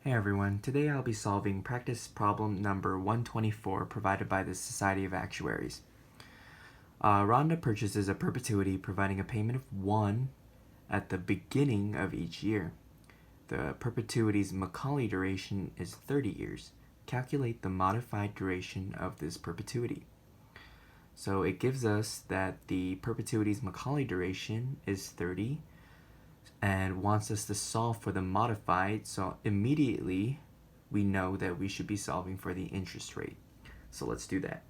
Hey everyone, today I'll be solving practice problem number 124 provided by the Society of Actuaries. Rhonda purchases a perpetuity providing a payment of 1 at the beginning of each year. The perpetuity's Macaulay duration is 30 years. Calculate the modified duration of this perpetuity. So it gives us that the perpetuity's Macaulay duration is 30 and wants us to solve for the modified, so immediately we know that we should be solving for the interest rate. So let's do that.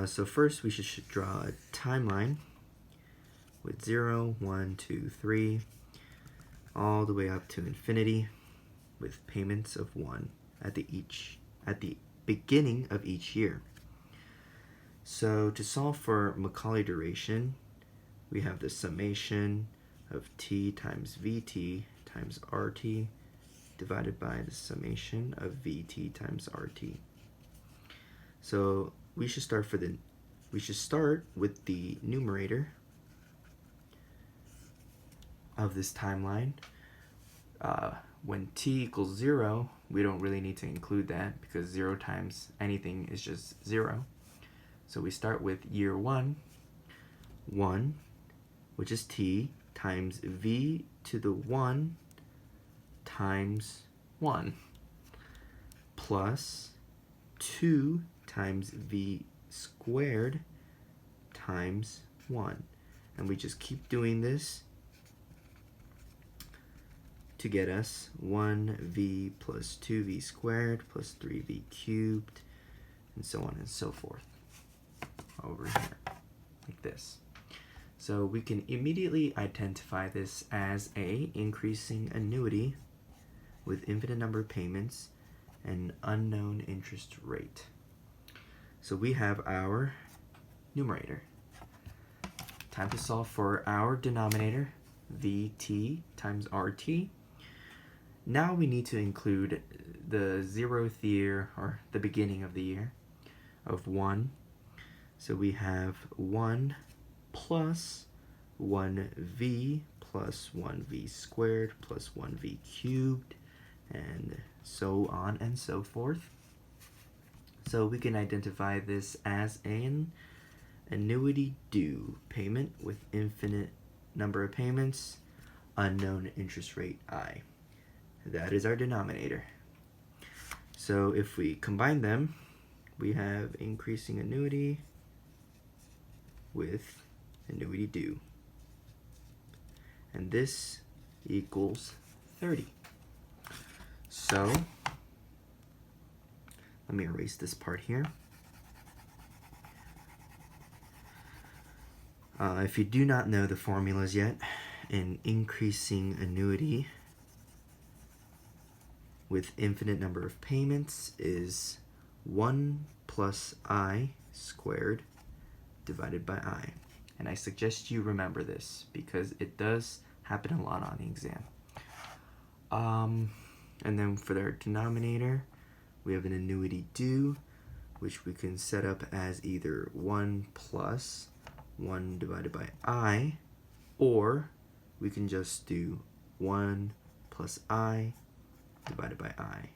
So first we should draw a timeline with 0, 1, 2, 3, all the way up to infinity with payments of 1 at the beginning of each year. So to solve for Macaulay duration, we have the summation of t times vt times rt divided by the summation of vt times rt. So we should start with the numerator of this timeline. When t equals 0, we don't really need to include that because 0 times anything is just 0. So we start with year 1, which is t, times v to the 1 times 1 plus 2 times v squared times 1. And we just keep doing this to get us 1v plus 2v squared plus 3v cubed, and so on and so forth over here, like this. So we can immediately identify this as a increasing annuity with infinite number of payments and unknown interest rate. So we have our numerator. Time to solve for our denominator, vt times rt. Now we need to include the 0th year, or the beginning of the year, of 1. So we have 1 plus 1v plus 1v squared plus 1v cubed, and so on and so forth. So we can identify this as an annuity due, payment with infinite number of payments, unknown interest rate I. That is our denominator. So if we combine them, we have increasing annuity with annuity due. And this equals 30. So let me erase this part here. If you do not know the formulas yet, an increasing annuity with infinite number of payments is 1 plus I squared divided by I. And I suggest you remember this because it does happen a lot on the exam. And then for their denominator, we have an annuity due, which we can set up as either 1 plus 1 divided by I, or we can just do 1 plus I divided by I.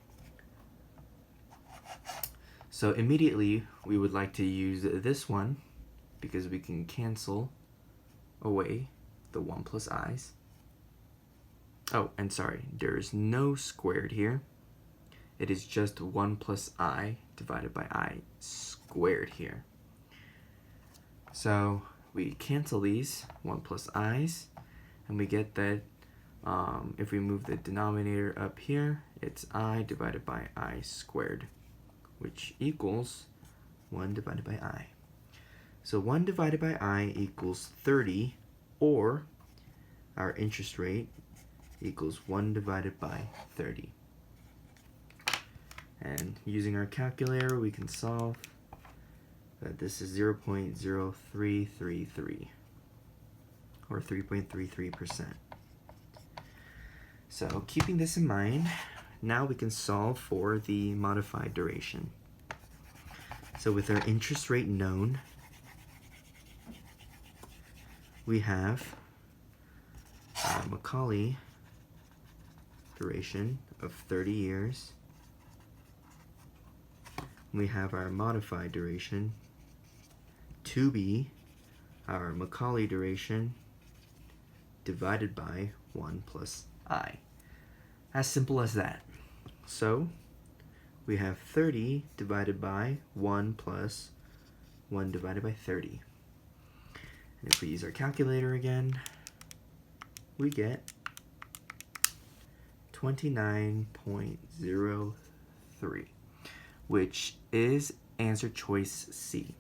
So immediately we would like to use this one because we can cancel away the 1 plus i's. Oh, and sorry, there is no squared here. It is just 1 plus I divided by I squared here. So we cancel these 1 plus i's, and we get that if we move the denominator up here, it's I divided by I squared, which equals 1 divided by I. So 1 divided by I equals 30, or our interest rate equals 1 divided by 30. And using our calculator, we can solve that this is 0.0333, or 3.33%. So keeping this in mind, now we can solve for the modified duration. So with our interest rate known, we have Macaulay duration of 30 years. We have our modified duration to be our Macaulay duration divided by 1 plus I. As simple as that. So we have 30 divided by 1 plus 1 divided by 30. And if we use our calculator again, we get 29.03, which is answer choice C.